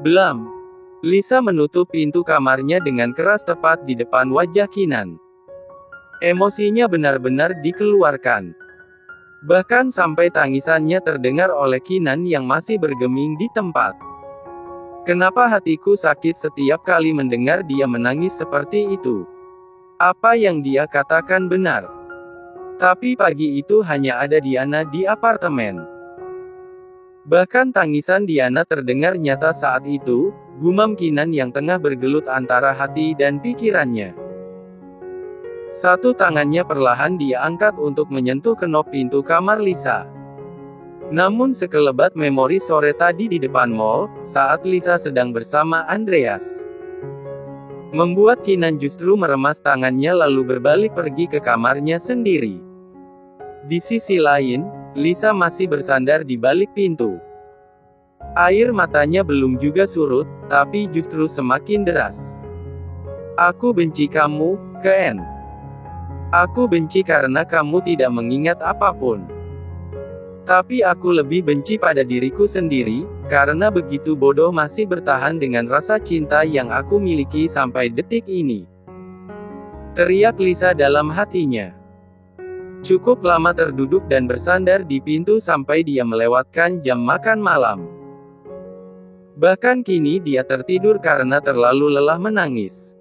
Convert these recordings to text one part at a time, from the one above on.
Blam. Lisa menutup pintu kamarnya dengan keras tepat di depan wajah Kinan. Emosinya benar-benar dikeluarkan. Bahkan sampai tangisannya terdengar oleh Kinan yang masih bergeming di tempat. Kenapa hatiku sakit setiap kali mendengar dia menangis seperti itu? Apa yang dia katakan benar. Tapi pagi itu hanya ada Diana di apartemen. Bahkan tangisan Diana terdengar nyata saat itu, gumam Kinan yang tengah bergelut antara hati dan pikirannya. Satu tangannya perlahan dia angkat untuk menyentuh kenop pintu kamar Lisa. Namun sekelebat memori sore tadi di depan mall, saat Lisa sedang bersama Andreas, membuat Kinan justru meremas tangannya lalu berbalik pergi ke kamarnya sendiri. Di sisi lain, Lisa masih bersandar di balik pintu. Air matanya belum juga surut, tapi justru semakin deras. Aku benci kamu, Ken. Aku benci karena kamu tidak mengingat apapun. Tapi aku lebih benci pada diriku sendiri, karena begitu bodoh masih bertahan dengan rasa cinta yang aku miliki sampai detik ini. Teriak Lisa dalam hatinya. Cukup lama terduduk dan bersandar di pintu sampai dia melewatkan jam makan malam. Bahkan kini dia tertidur karena terlalu lelah menangis.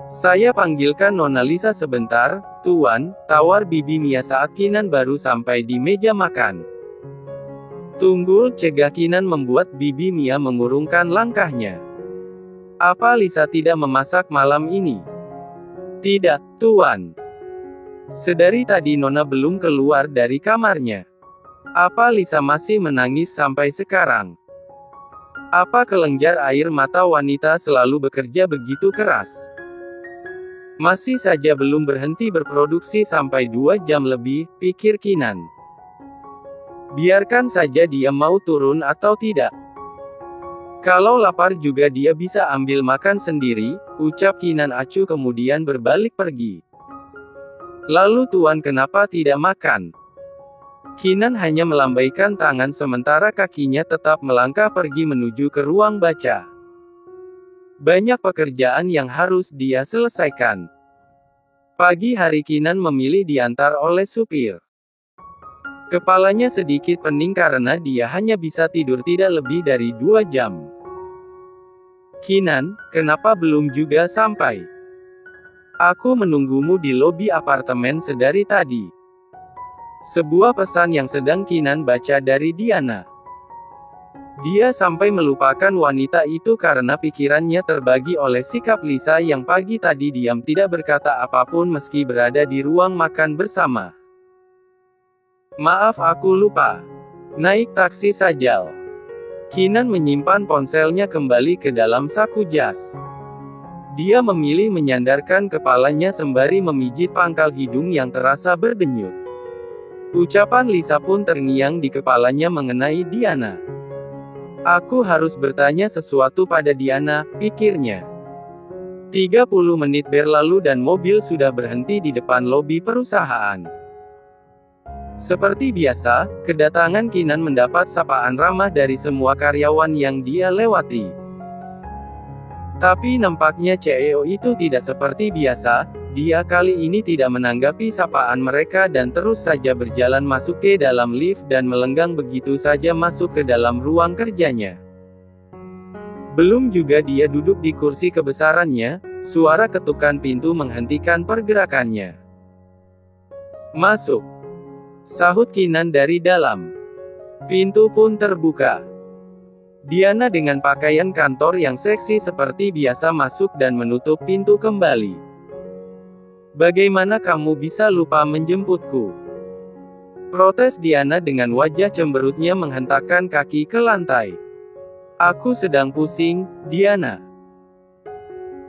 Saya panggilkan Nona Lisa sebentar, Tuan, tawar Bibi Mia saat Kinan baru sampai di meja makan. Tunggu, cegah Kinan membuat Bibi Mia mengurungkan langkahnya. Apa Lisa tidak memasak malam ini? Tidak, Tuan. Sedari tadi Nona belum keluar dari kamarnya. Apa Lisa masih menangis sampai sekarang? Apa kelenjar air mata wanita selalu bekerja begitu keras? Masih saja belum berhenti berproduksi sampai 2 jam lebih, pikir Kinan. Biarkan saja dia mau turun atau tidak. Kalau lapar juga dia bisa ambil makan sendiri, ucap Kinan acuh kemudian berbalik pergi. Lalu Tuan kenapa tidak makan? Kinan hanya melambaikan tangan sementara kakinya tetap melangkah pergi menuju ke ruang baca. Banyak pekerjaan yang harus dia selesaikan. Pagi hari Kinan memilih diantar oleh supir. Kepalanya sedikit pening karena dia hanya bisa tidur tidak lebih dari 2 jam. Kinan, kenapa belum juga sampai? Aku menunggumu di lobi apartemen sedari tadi. Sebuah pesan yang sedang Kinan baca dari Diana. Dia sampai melupakan wanita itu karena pikirannya terbagi oleh sikap Lisa yang pagi tadi diam tidak berkata apapun meski berada di ruang makan bersama. Maaf aku lupa. Naik taksi saja. Kinan menyimpan ponselnya kembali ke dalam saku jas. Dia memilih menyandarkan kepalanya sembari memijit pangkal hidung yang terasa berdenyut. Ucapan Lisa pun terngiang di kepalanya mengenai Diana. Aku harus bertanya sesuatu pada Diana, pikirnya. 30 menit berlalu dan mobil sudah berhenti di depan lobi perusahaan. Seperti biasa, kedatangan Kinan mendapat sapaan ramah dari semua karyawan yang dia lewati. Tapi nampaknya CEO itu tidak seperti biasa, dia kali ini tidak menanggapi sapaan mereka dan terus saja berjalan masuk ke dalam lift dan melenggang begitu saja masuk ke dalam ruang kerjanya. Belum juga dia duduk di kursi kebesarannya, suara ketukan pintu menghentikan pergerakannya. Masuk. Sahut Kinan dari dalam. Pintu pun terbuka. Diana dengan pakaian kantor yang seksi seperti biasa masuk dan menutup pintu kembali. Bagaimana kamu bisa lupa menjemputku? Protes Diana dengan wajah cemberutnya menghentakkan kaki ke lantai. Aku sedang pusing, Diana.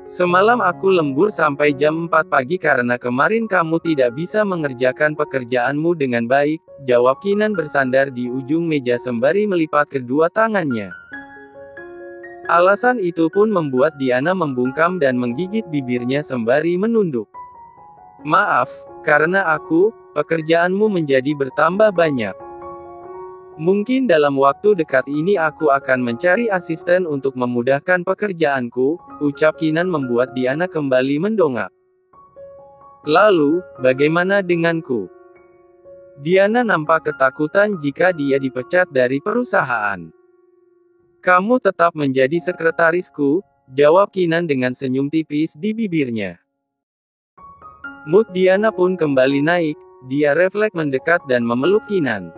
Semalam aku lembur sampai jam 4 pagi karena kemarin kamu tidak bisa mengerjakan pekerjaanmu dengan baik, jawab Kinan bersandar di ujung meja sembari melipat kedua tangannya. Alasan itu pun membuat Diana membungkam dan menggigit bibirnya sembari menunduk. Maaf, karena pekerjaanmu menjadi bertambah banyak. Mungkin dalam waktu dekat ini aku akan mencari asisten untuk memudahkan pekerjaanku, ucap Kinan membuat Diana kembali mendongak. Lalu, bagaimana denganku? Diana nampak ketakutan jika dia dipecat dari perusahaan. Kamu tetap menjadi sekretarisku, jawab Kinan dengan senyum tipis di bibirnya. Mood Diana pun kembali naik, dia refleks mendekat dan memeluk Kinan.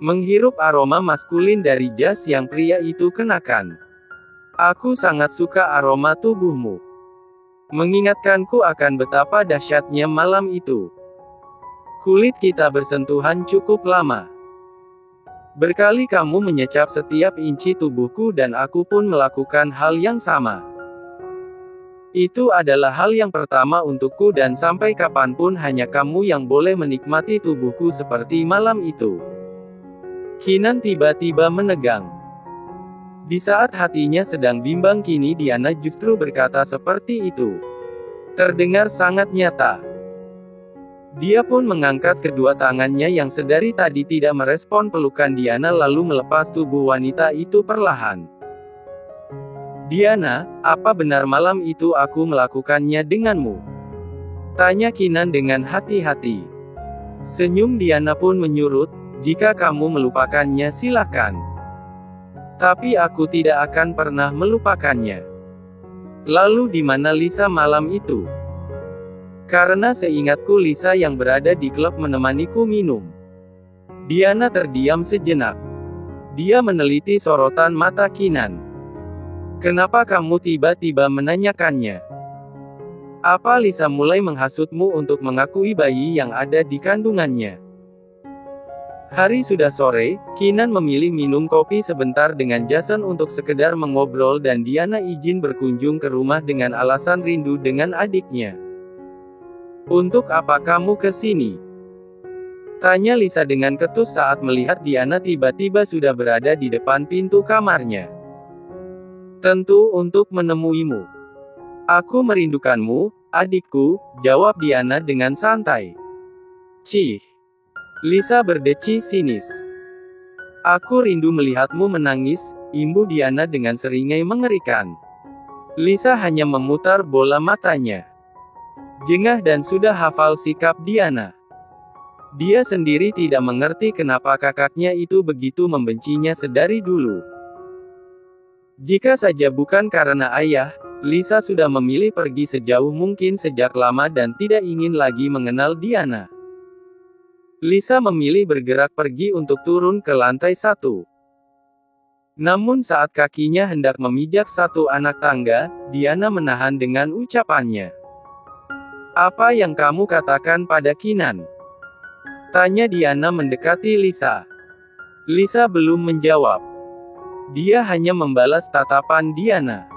Menghirup aroma maskulin dari jas yang pria itu kenakan. Aku sangat suka aroma tubuhmu. Mengingatkanku akan betapa dahsyatnya malam itu. Kulit kita bersentuhan cukup lama. Berkali kamu menyecap setiap inci tubuhku dan aku pun melakukan hal yang sama. Itu adalah hal yang pertama untukku dan sampai kapanpun hanya kamu yang boleh menikmati tubuhku seperti malam itu. Kinan tiba-tiba menegang. Di saat hatinya sedang bimbang kini Diana justru berkata seperti itu. Terdengar sangat nyata. Dia pun mengangkat kedua tangannya yang sedari tadi tidak merespon pelukan Diana lalu melepas tubuh wanita itu perlahan. Diana, apa benar malam itu aku melakukannya denganmu? Tanya Kinan dengan hati-hati. Senyum Diana pun menyurut, jika kamu melupakannya silakan. Tapi aku tidak akan pernah melupakannya. Lalu di mana Lisa malam itu? Karena seingatku Lisa yang berada di klub menemaniku minum. Diana terdiam sejenak. Dia meneliti sorotan mata Kinan. Kenapa kamu tiba-tiba menanyakannya? Apa Lisa mulai menghasutmu untuk mengakui bayi yang ada di kandungannya? Hari sudah sore, Kinan memilih minum kopi sebentar dengan Jason untuk sekedar mengobrol dan Diana izin berkunjung ke rumah dengan alasan rindu dengan adiknya. Untuk apa kamu ke sini? Tanya Lisa dengan ketus saat melihat Diana tiba-tiba sudah berada di depan pintu kamarnya. Tentu untuk menemuimu. Aku merindukanmu, adikku, jawab Diana dengan santai. Cih. Lisa berdeci sinis. Aku rindu melihatmu menangis, imbu Diana dengan seringai mengerikan. Lisa hanya memutar bola matanya. Jengah dan sudah hafal sikap Diana. Dia sendiri tidak mengerti kenapa kakaknya itu begitu membencinya sedari dulu. Jika saja bukan karena ayah, Lisa sudah memilih pergi sejauh mungkin sejak lama dan tidak ingin lagi mengenal Diana. Lisa memilih bergerak pergi untuk turun ke lantai 1. Namun saat kakinya hendak memijak satu anak tangga, Diana menahan dengan ucapannya. Apa yang kamu katakan pada Kinan? Tanya Diana mendekati Lisa. Lisa belum menjawab. Dia hanya membalas tatapan Diana.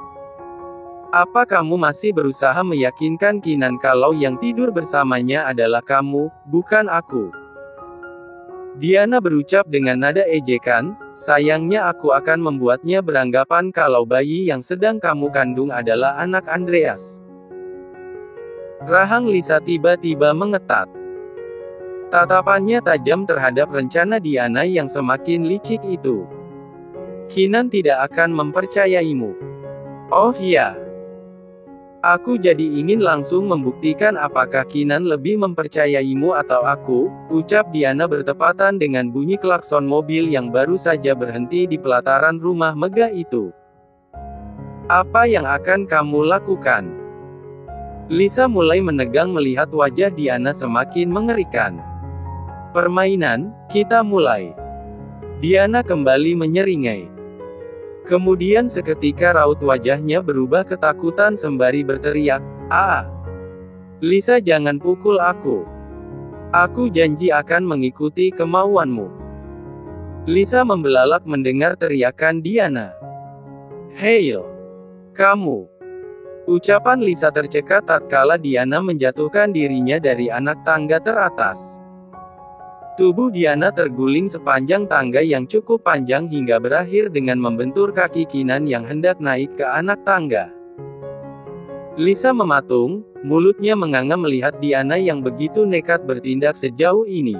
Apa kamu masih berusaha meyakinkan Kinan kalau yang tidur bersamanya adalah kamu, bukan aku? Diana berucap dengan nada ejekan, sayangnya aku akan membuatnya beranggapan kalau bayi yang sedang kamu kandung adalah anak Andreas. Rahang Lisa tiba-tiba mengetat. Tatapannya tajam terhadap rencana Diana yang semakin licik itu. Kinan tidak akan mempercayaimu. Oh iya. Aku jadi ingin langsung membuktikan apakah Kinan lebih mempercayaimu atau aku, ucap Diana bertepatan dengan bunyi klakson mobil yang baru saja berhenti di pelataran rumah megah itu. Apa yang akan kamu lakukan? Lisa mulai menegang melihat wajah Diana semakin mengerikan. Permainan, kita mulai. Diana kembali menyeringai. Kemudian seketika raut wajahnya berubah ketakutan sembari berteriak, "Ah! Lisa jangan pukul aku. Aku janji akan mengikuti kemauanmu." Lisa membelalak mendengar teriakan Diana. "Hei, kamu!" Ucapan Lisa tercekat tatkala Diana menjatuhkan dirinya dari anak tangga teratas. Tubuh Diana terguling sepanjang tangga yang cukup panjang hingga berakhir dengan membentur kaki Kinan yang hendak naik ke anak tangga. Lisa mematung, mulutnya menganga melihat Diana yang begitu nekat bertindak sejauh ini.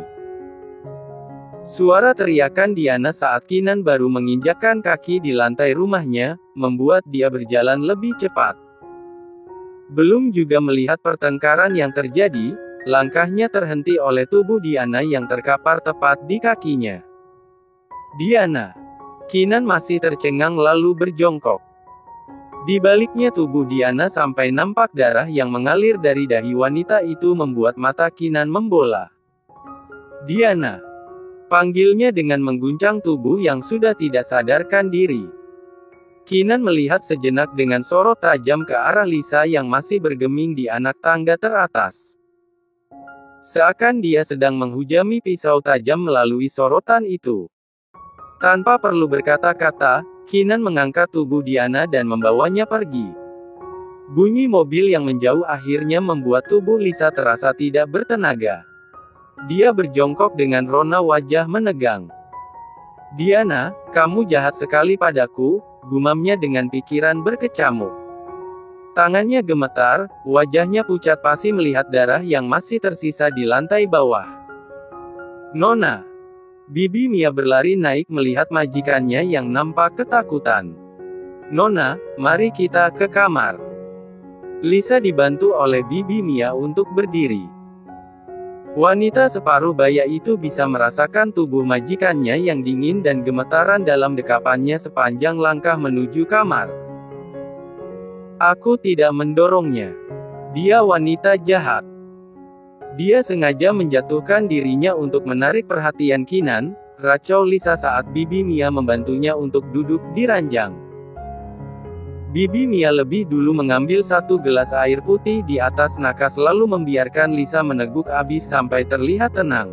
Suara teriakan Diana saat Kinan baru menginjakkan kaki di lantai rumahnya, membuat dia berjalan lebih cepat. Belum juga melihat pertengkaran yang terjadi, langkahnya terhenti oleh tubuh Diana yang terkapar tepat di kakinya. Diana. Kinan masih tercengang lalu berjongkok. Di baliknya tubuh Diana sampai nampak darah yang mengalir dari dahi wanita itu membuat mata Kinan membola. Diana. Panggilnya dengan mengguncang tubuh yang sudah tidak sadarkan diri. Kinan melihat sejenak dengan sorot tajam ke arah Lisa yang masih bergeming di anak tangga teratas. Seakan dia sedang menghujami pisau tajam melalui sorotan itu. Tanpa perlu berkata-kata, Kinan mengangkat tubuh Diana dan membawanya pergi. Bunyi mobil yang menjauh akhirnya membuat tubuh Lisa terasa tidak bertenaga. Dia berjongkok dengan rona wajah menegang. Diana, kamu jahat sekali padaku, gumamnya dengan pikiran berkecamuk. Tangannya gemetar, wajahnya pucat pasi melihat darah yang masih tersisa di lantai bawah. Nona. Bibi Mia berlari naik melihat majikannya yang nampak ketakutan. Nona, mari kita ke kamar. Lisa dibantu oleh Bibi Mia untuk berdiri. Wanita separuh baya itu bisa merasakan tubuh majikannya yang dingin dan gemetaran dalam dekapannya sepanjang langkah menuju kamar. Aku tidak mendorongnya. Dia wanita jahat. Dia sengaja menjatuhkan dirinya untuk menarik perhatian Kinan, racau Lisa saat Bibi Mia membantunya untuk duduk di ranjang. Bibi Mia lebih dulu mengambil satu gelas air putih di atas nakas lalu membiarkan Lisa meneguk abis sampai terlihat tenang.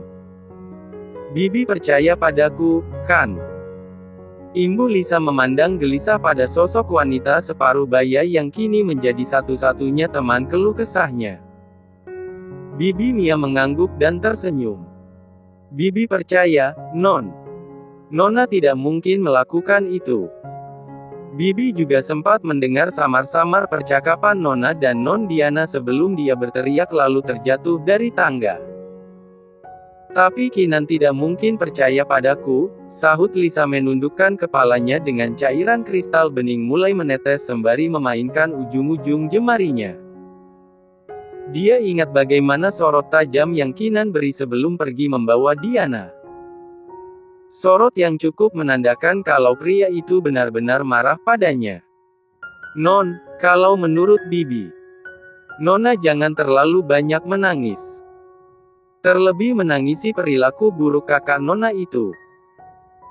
Bibi percaya padaku, kan? Imbu Lisa memandang gelisah pada sosok wanita separuh baya yang kini menjadi satu-satunya teman keluh kesahnya. Bibi Mia mengangguk dan tersenyum. Bibi percaya, Non. Nona tidak mungkin melakukan itu. Bibi juga sempat mendengar samar-samar percakapan Nona dan Non Diana sebelum dia berteriak lalu terjatuh dari tangga. Tapi Kinan tidak mungkin percaya padaku, sahut Lisa menundukkan kepalanya dengan cairan kristal bening mulai menetes sembari memainkan ujung-ujung jemarinya. Dia ingat bagaimana sorot tajam yang Kinan beri sebelum pergi membawa Diana. Sorot yang cukup menandakan kalau pria itu benar-benar marah padanya. Non, kalau menurut Bibi, Nona jangan terlalu banyak menangis. Terlebih menangisi perilaku buruk kakak Nona itu.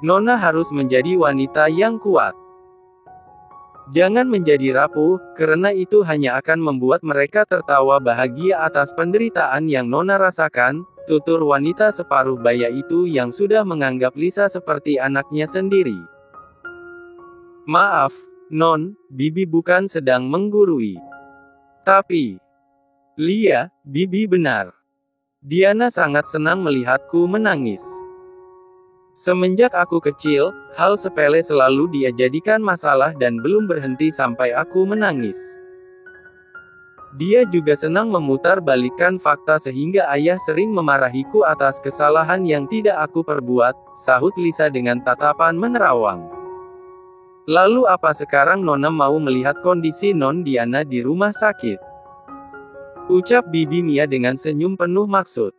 Nona harus menjadi wanita yang kuat. Jangan menjadi rapuh, karena itu hanya akan membuat mereka tertawa bahagia atas penderitaan yang Nona rasakan, tutur wanita separuh baya itu yang sudah menganggap Lisa seperti anaknya sendiri. Maaf, Non, Bibi bukan sedang menggurui. Tapi, Lia, Bibi benar. Diana sangat senang melihatku menangis. Semenjak aku kecil, hal sepele selalu dia jadikan masalah dan belum berhenti sampai aku menangis. Dia juga senang memutar-balikan fakta sehingga ayah sering memarahiku atas kesalahan yang tidak aku perbuat, sahut Lisa dengan tatapan menerawang. Lalu apa sekarang Nona mau melihat kondisi Non Diana di rumah sakit? Ucap Bibi Mia dengan senyum penuh maksud.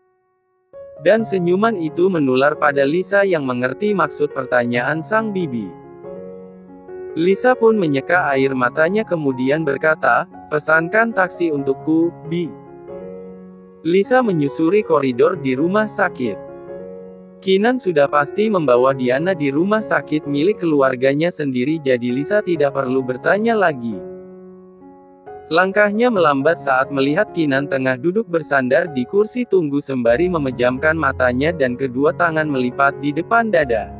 Dan senyuman itu menular pada Lisa yang mengerti maksud pertanyaan sang bibi. Lisa pun menyeka air matanya kemudian berkata, pesankan taksi untukku, Bi. Lisa menyusuri koridor di rumah sakit. Kinan sudah pasti membawa Diana di rumah sakit milik keluarganya sendiri jadi Lisa tidak perlu bertanya lagi. Langkahnya melambat saat melihat Kinan tengah duduk bersandar di kursi tunggu sembari memejamkan matanya dan kedua tangan melipat di depan dada.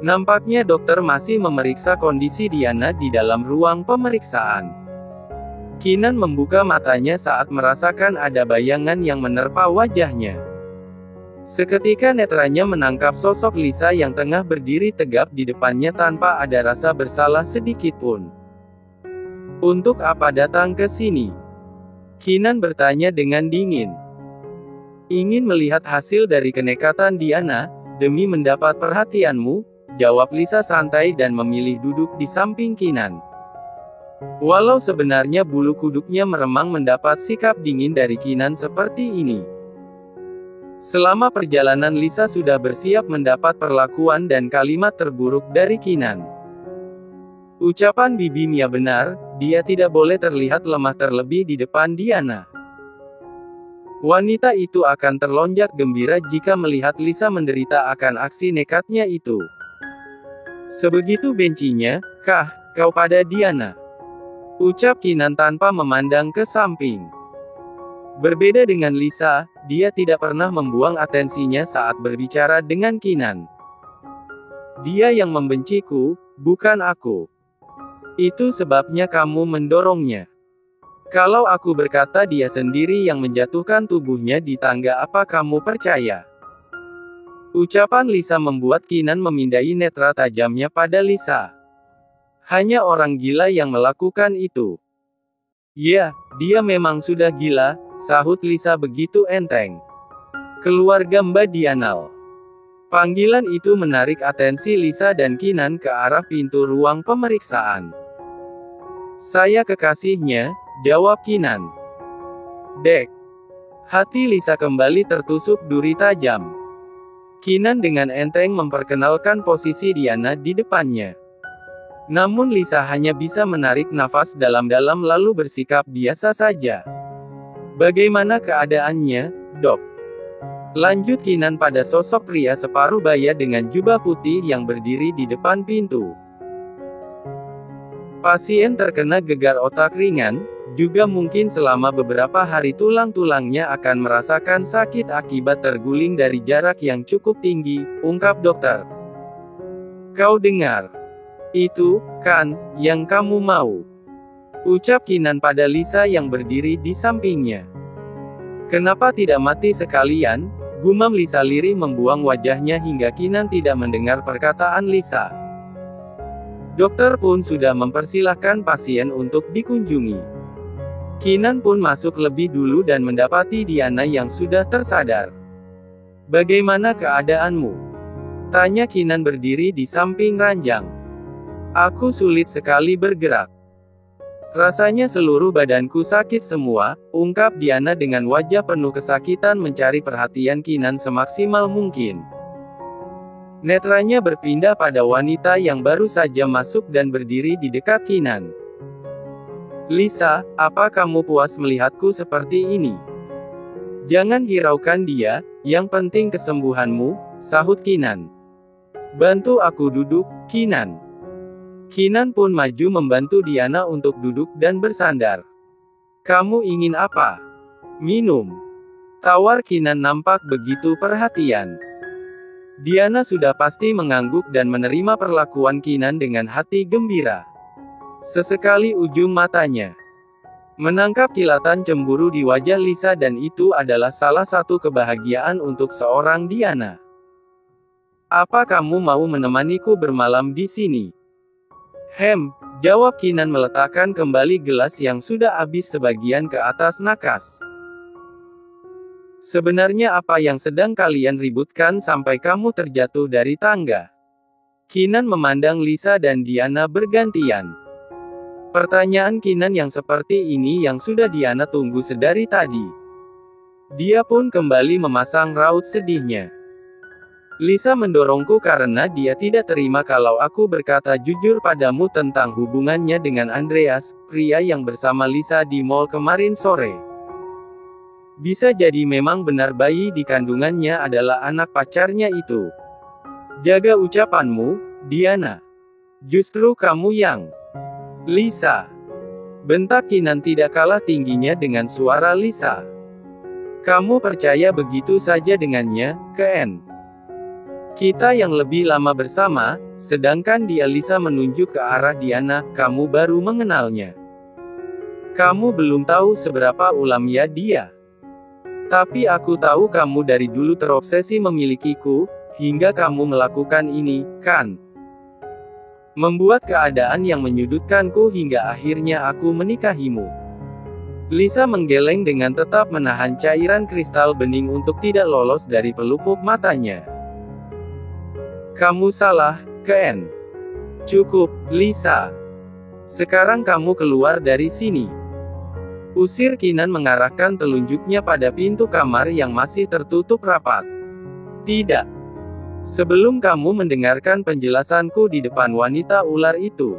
Nampaknya dokter masih memeriksa kondisi Diana di dalam ruang pemeriksaan. Kinan membuka matanya saat merasakan ada bayangan yang menerpa wajahnya. Seketika netranya menangkap sosok Lisa yang tengah berdiri tegap di depannya tanpa ada rasa bersalah sedikit pun. Untuk apa datang ke sini? Kinan bertanya dengan dingin. Ingin melihat hasil dari kenekatan Diana, demi mendapat perhatianmu, jawab Lisa santai dan memilih duduk di samping Kinan. Walau sebenarnya bulu kuduknya meremang mendapat sikap dingin dari Kinan seperti ini. Selama perjalanan Lisa sudah bersiap mendapat perlakuan dan kalimat terburuk dari Kinan. Ucapan Bibi Mia benar, dia tidak boleh terlihat lemah terlebih di depan Diana. Wanita itu akan terlonjak gembira jika melihat Lisa menderita akan aksi nekatnya itu. Sebegitu bencinya, kah, kau pada Diana? Ucap Kinan tanpa memandang ke samping. Berbeda dengan Lisa, dia tidak pernah membuang atensinya saat berbicara dengan Kinan. Dia yang membenciku, bukan aku. Itu sebabnya kamu mendorongnya. Kalau aku berkata dia sendiri yang menjatuhkan tubuhnya di tangga, apa kamu percaya? Ucapan Lisa membuat Kinan memindai netra tajamnya pada Lisa. Hanya orang gila yang melakukan itu. Ya, dia memang sudah gila, sahut Lisa begitu enteng. Keluarga Mbak Dianal. Panggilan itu menarik atensi Lisa dan Kinan ke arah pintu ruang pemeriksaan. Saya kekasihnya, jawab Kinan. Dek. Hati Lisa kembali tertusuk duri tajam. Kinan dengan enteng memperkenalkan posisi Diana di depannya. Namun Lisa hanya bisa menarik nafas dalam-dalam lalu bersikap biasa saja. Bagaimana keadaannya, Dok? Lanjut Kinan pada sosok pria separuh baya dengan jubah putih yang berdiri di depan pintu. Pasien terkena gegar otak ringan, juga mungkin selama beberapa hari tulang-tulangnya akan merasakan sakit akibat terguling dari jarak yang cukup tinggi, ungkap dokter. Kau dengar? Itu, kan, yang kamu mau. Ucap Kinan pada Lisa yang berdiri di sampingnya. Kenapa tidak mati sekalian? Gumam Lisa lirih membuang wajahnya hingga Kinan tidak mendengar perkataan Lisa. Dokter pun sudah mempersilahkan pasien untuk dikunjungi. Kinan pun masuk lebih dulu dan mendapati Diana yang sudah tersadar. Bagaimana keadaanmu? Tanya Kinan berdiri di samping ranjang. Aku sulit sekali bergerak. Rasanya seluruh badanku sakit semua, ungkap Diana dengan wajah penuh kesakitan mencari perhatian Kinan semaksimal mungkin. Netranya berpindah pada wanita yang baru saja masuk dan berdiri di dekat Kinan. Lisa, apa kamu puas melihatku seperti ini? Jangan hiraukan dia, yang penting kesembuhanmu, sahut Kinan. Bantu aku duduk, Kinan. Kinan pun maju membantu Diana untuk duduk dan bersandar. Kamu ingin apa? Minum. Tawar Kinan nampak begitu perhatian. Diana sudah pasti mengangguk dan menerima perlakuan Kinan dengan hati gembira. Sesekali ujung matanya menangkap kilatan cemburu di wajah Lisa dan itu adalah salah satu kebahagiaan untuk seorang Diana. Apa kamu mau menemaniku bermalam di sini? Jawab Kinan meletakkan kembali gelas yang sudah habis sebagian ke atas nakas. Sebenarnya apa yang sedang kalian ributkan sampai kamu terjatuh dari tangga? Kinan memandang Lisa dan Diana bergantian. Pertanyaan Kinan yang seperti ini yang sudah Diana tunggu sedari tadi. Dia pun kembali memasang raut sedihnya. Lisa mendorongku karena dia tidak terima kalau aku berkata jujur padamu tentang hubungannya dengan Andreas, pria yang bersama Lisa di mall kemarin sore. Bisa jadi memang benar bayi di kandungannya adalah anak pacarnya itu. Jaga ucapanmu, Diana. Justru kamu yang... Lisa. Bentak Kinan tidak kalah tingginya dengan suara Lisa. Kamu percaya begitu saja dengannya, Ken? Kita yang lebih lama bersama, sedangkan dia Lisa menunjuk ke arah Diana, kamu baru mengenalnya. Kamu belum tahu seberapa ulamnya dia. Tapi aku tahu kamu dari dulu terobsesi memilikiku, hingga kamu melakukan ini, kan? Membuat keadaan yang menyudutkanku hingga akhirnya aku menikahimu. Lisa menggeleng dengan tetap menahan cairan kristal bening untuk tidak lolos dari pelupuk matanya. Kamu salah, Ken. Cukup, Lisa. Sekarang kamu keluar dari sini. Usir Kinan mengarahkan telunjuknya pada pintu kamar yang masih tertutup rapat. Tidak. Sebelum kamu mendengarkan penjelasanku di depan wanita ular itu.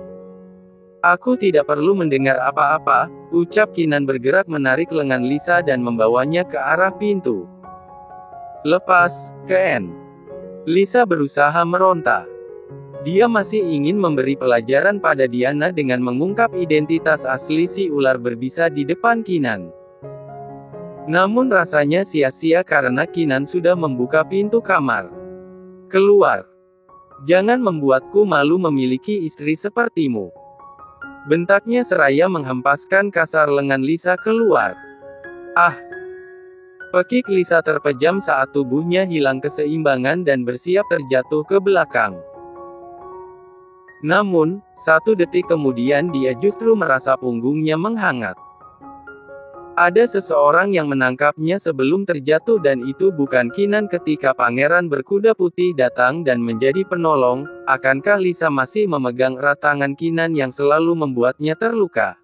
Aku tidak perlu mendengar apa-apa, ucap Kinan bergerak menarik lengan Lisa dan membawanya ke arah pintu. Lepas, Ken. Lisa berusaha meronta. Dia masih ingin memberi pelajaran pada Diana dengan mengungkap identitas asli si ular berbisa di depan Kinan. Namun rasanya sia-sia karena Kinan sudah membuka pintu kamar. Keluar. Jangan membuatku malu memiliki istri sepertimu. Bentaknya seraya menghempaskan kasar lengan Lisa keluar. Ah! Pekik Lisa terpejam saat tubuhnya hilang keseimbangan dan bersiap terjatuh ke belakang. Namun, 1 detik kemudian dia justru merasa punggungnya menghangat. Ada seseorang yang menangkapnya sebelum terjatuh dan itu bukan Kinan ketika pangeran berkuda putih datang dan menjadi penolong. Akankah Lisa masih memegang erat tangan Kinan yang selalu membuatnya terluka?